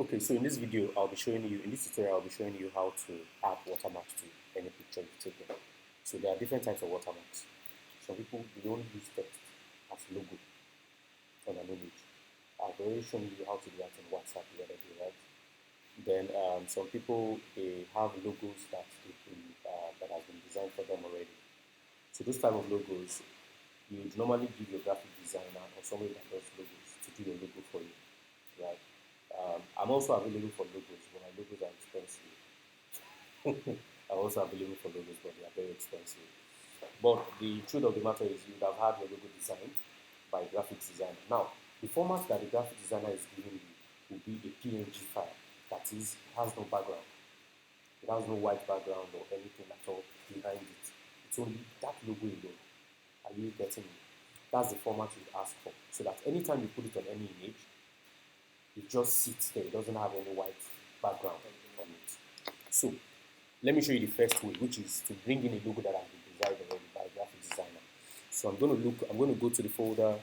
Okay, so in this video, in this tutorial, I'll be showing you how to add watermarks to any picture you've taken. So there are different types of watermarks. Some people, they don't use text as logo on an image. I've already shown you how to do that in WhatsApp the other day, right? Then some people, they have logos that has been designed for them already. So those type of logos, you would normally give your graphic designer or somebody that does logos to do your logo for you, right? I'm also available for logos, but my logos are expensive. I'm also available for logos, but they are very expensive. But the truth of the matter is, you would have had your logo designed by a graphics designer. Now, the format that the graphic designer is giving you will be a PNG file. That is, has no background. It has no white background or anything at all behind it. It's only that logo alone. Are you getting it? That's the format you ask for. So that anytime you put it on any image, it just sits there. It doesn't have any white background on it. So let me show you the first way, which is to bring in a logo that has been designed already by a graphic designer. So I'm going to go to the folder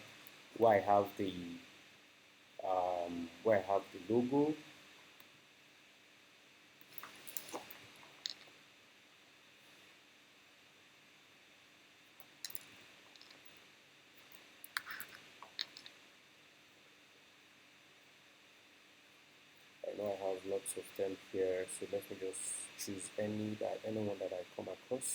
where I have the logo. I know I have lots of them here, so let me just choose anyone that I come across.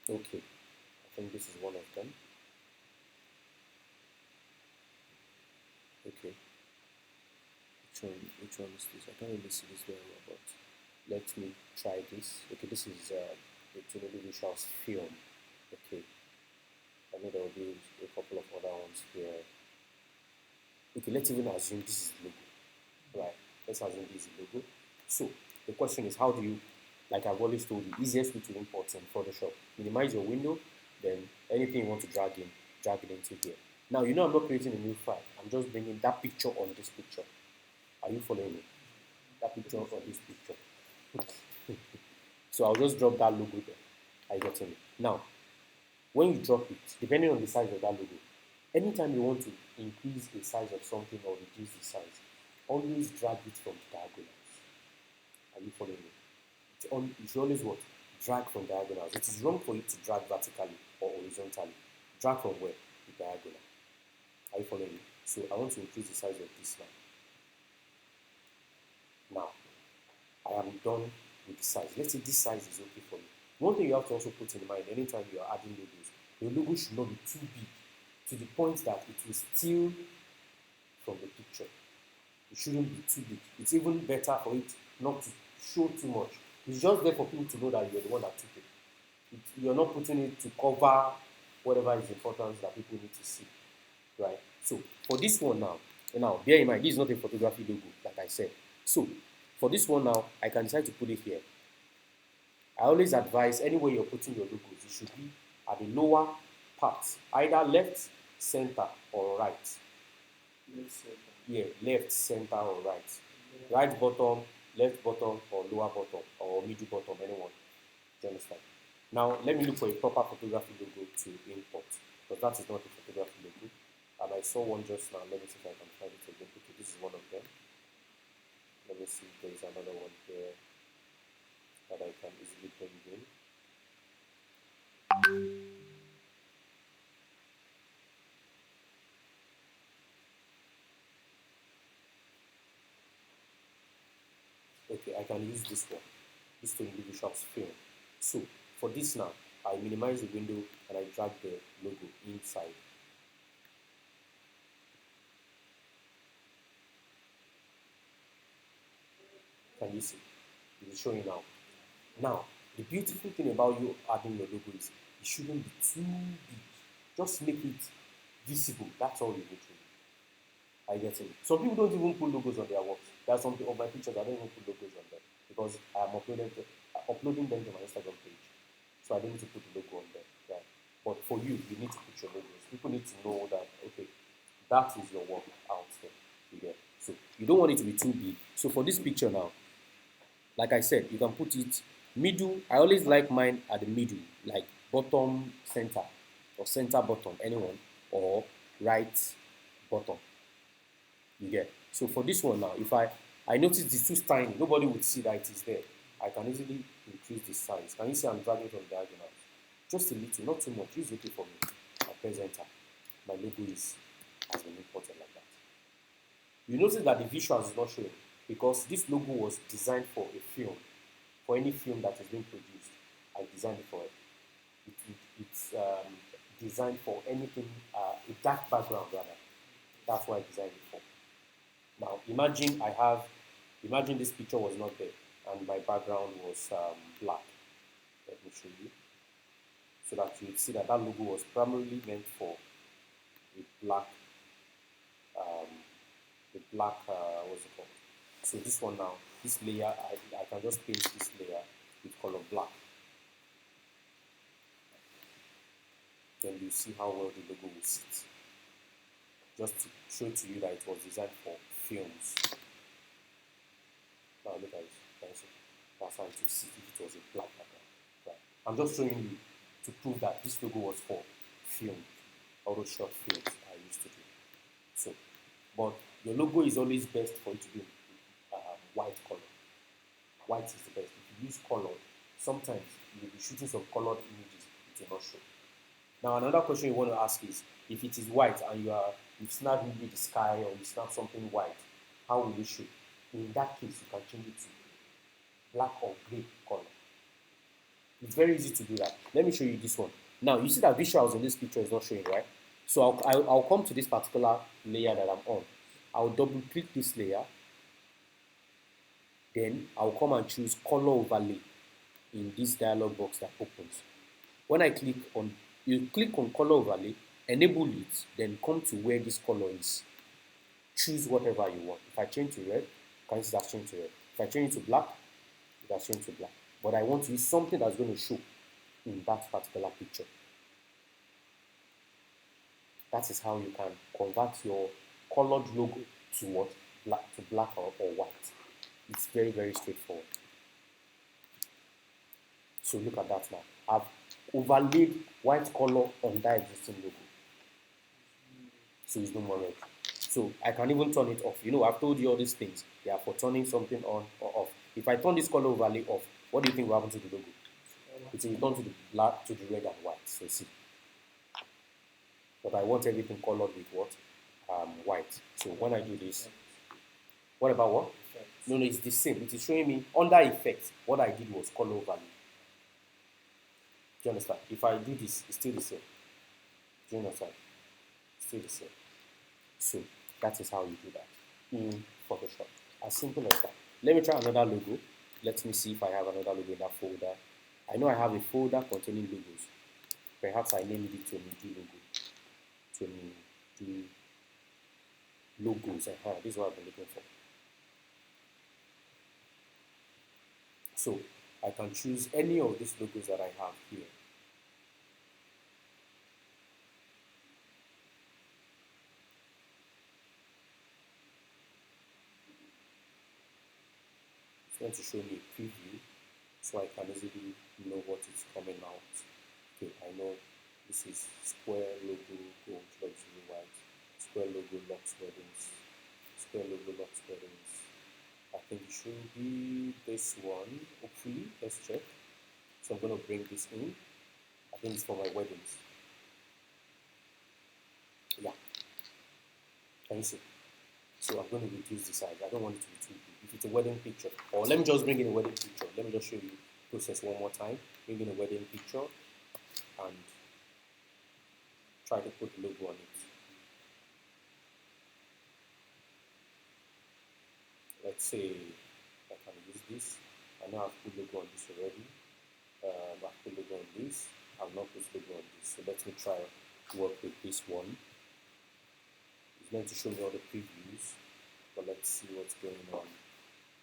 Okay, I think this is one of them. Okay, which one is this? I can't really see this very well, but let me try this. Okay, this is the Tunelu Visuals film. Okay, I know there will be a couple of other ones here. Okay, let's even assume this is the logo, right? Let's assume this is the logo. So the question is, how do you, like I've always told you, easiest way to import in Photoshop, minimize your window, then anything you want to drag it into here. Now, you know I'm not creating a new file. I'm just bringing that picture on this picture. Are you following me? That picture on this picture. So I'll just drop that logo there. Are you getting it? Now, when you drop it, depending on the size of that logo, anytime you want to increase the size of something or reduce the size, always drag it from the diagonals. Are you following me? You should always what? Drag from diagonals. It is wrong for you to drag vertically or horizontally. Drag from where? The diagonal. Are you following me? So I want to increase the size of this now. I am done with the size. Let's say this size is okay for you. One thing you have to also put in mind anytime you are adding logos, your logo should not be too big to the point that it will steal from the picture. It shouldn't be too big. It's even better for it not to show too much. It's just there for people to know that you're the one that took it. You're not putting it to cover whatever is important that people need to see, right? So for this one now bear in mind, this is not a photography logo, like I said. So for this one now, I can decide to put it here. I always advise anywhere you're putting your logos, it should be at the lower part, either left, center, or right. Yeah, left, center, or right. Right bottom, left bottom, or lower bottom, or middle bottom, anyone. Do you understand? Now, let me look for a proper photography logo to import, because that is not a photography logo. And I saw one just now. Let me see if I can find it again. Okay, this is one of them. Let me see if there is another one here that I can easily bring in. Okay, I can use this one. This to individual film. So for this now, I minimize the window and I drag the logo inside. Can you see? It is showing now. Now, the beautiful thing about you adding your logo is it shouldn't be too big. Just make it visible. That's all you need to do. I get it. Some people don't even put logos on their works. There are some of my pictures I don't even put logos on them because I'm uploading them to my Instagram page. So I don't need to put the logo on them. Right? But for you, you need to put your logos. People need to know that okay, that is your work out there. You get. So you don't want it to be too big. So for this picture now, like I said, you can put it middle. I always like mine at the middle, like bottom center. or center button, anyone, or right button. You get. So for this one now, if I notice the too tiny, nobody would see that it is there. I can easily increase the size. Can you see I'm dragging from diagonal? Just a little, not too much. It's okay for me. I press enter. My logo has been imported like that. You notice that the visuals is not showing because this logo was designed for a film, for any film that is being produced. I designed it for it. It's designed for anything, a dark background rather. That's why I designed it for. Now imagine this picture was not there and my background was black. Let me show you so that you would see that logo was primarily meant for a black, what's it called? So this one now, this layer, I can just paint this layer with color black. Then you see how well the logo will sit. Just to show to you that it was designed for films. Now look at it. That's how it will sit if it was a black background. Right. I'm just showing you to prove that this logo was for film, all those short films I used to do. So, but your logo is always best for it to be white color. White is the best. If you use color, sometimes you will be shooting some colored images, it will not show. Now another question you want to ask is, if it is white and you've snapped maybe the sky or you snap something white, how will it show? In that case, you can change it to black or gray color. It's very easy to do that. Let me show you this one. Now you see that visuals in this picture is not showing, right? So I'll come to this particular layer that I'm on. I'll double click this layer. Then I'll come and choose color overlay in this dialog box that opens. When I click on, you click on color overlay, enable it, then come to where this color is. Choose whatever you want. If I change to red, can you see that change to red? If I change it to black, it has changed to black. But I want to use something that's going to show in that particular picture. That is how you can convert your colored logo to what? Black or white. It's very, very straightforward. So look at that now. I've overlaid white color on that existing logo. So it's no more red. So I can even turn it off. I've told you all these things. They are for turning something on or off. If I turn this color overlay off, what do you think will happen to the logo? It will return to the black, to the red and white. So see. But I want everything colored with what? White. So when I do this, what about what? No, it's the same. It is showing me under effects. What I did was color overlay. Do you understand? If I do this, it's still the same. Do you understand? It's still the same. So that is how you do that in Photoshop. As simple as that. Let me try another logo. Let me see if I have another logo in that folder. I know I have a folder containing logos. Perhaps I named it to do logo. To do logos. This is what I've been looking for. So I can choose any of these logos that I have here. It's going to show me a preview so I can easily know what is coming out. Okay, I know this is square logo gold luxury white, square logo Lux Weddings, square logo Lux Weddings. I think it should be this one, hopefully. Let's check. So I'm going to bring this in. I think it's for my weddings. Yeah. Can you see? So I'm going to reduce the size. I don't want it to be too big. If it's a wedding picture, or let me just bring in a wedding picture. Let me just show you the process one more time. Bring in a wedding picture and try to put the logo on it. Let's say I can use this. I know I've put logo on this already. I've put logo on this. I've not put logo on this. So let me try to work with this one. It's meant to show me all the previews, but let's see what's going on.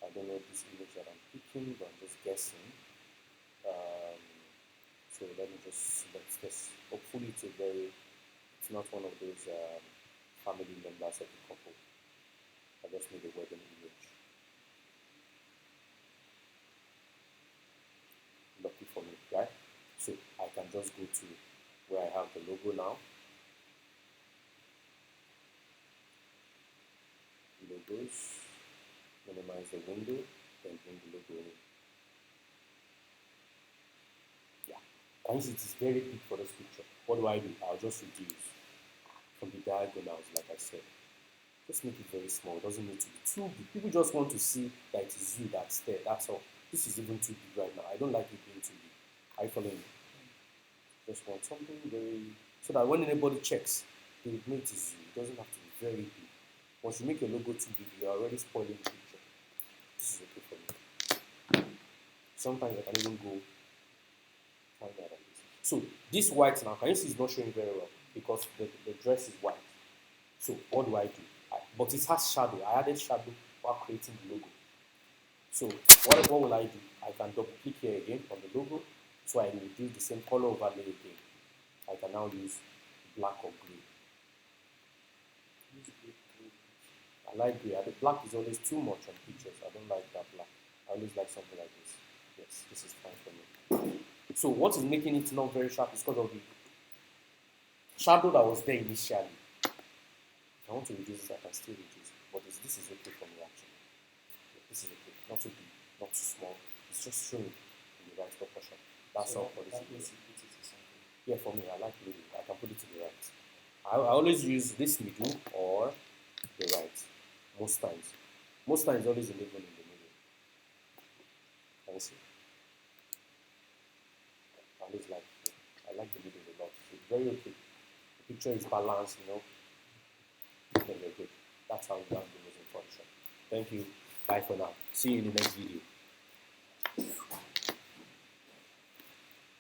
I don't know this image that I'm picking, but I'm just guessing. So let me just select this. Hopefully it's not one of those family members of the couple. I just need a wedding image. Lucky for me, right? So I can just go to where I have the logo now. Logos, minimize the window, then bring the logo in. Yeah, can you see it is very big for this picture? What do? I'll just reduce from the diagonals, like I said. Just make it very small. It doesn't need to be too big. People just want to see that it is you that's there. That's all. This is even too big right now. I don't like it being too big. Are you following me? Just want something very, so that when anybody checks, they will know it is you. It doesn't have to be very big. Once you make your logo too big, you're already spoiling the picture. This is okay for me. Sometimes I can even go like this. So this white now, can you see it's not showing very well because the dress is white. So what do? But it has shadow. I added shadow while creating the logo. So what will I do? I can double click here again on the logo, so I will do the same color overlay again. I can now use black or gray. I like gray. The black is always too much on pictures. I don't like that black. I always like something like this. Yes, this is fine for me. So what is making it not very sharp is because of the shadow that was there initially. If I want to reduce this, I can still reduce it. But this is okay for me actually. Yeah, this is okay. Not too big, not too small. It's just showing in the right proportion. That's all for this. Yeah, for me, I like middle. I can put it to the right. I always use this middle or the right. Most times. Most times, always in the middle. Can you see? I like the middle a lot. It's very okay. The picture is balanced, you know. Then you're good. That's how you have the using Photoshop. Thank you. Bye for now. See you in the next video.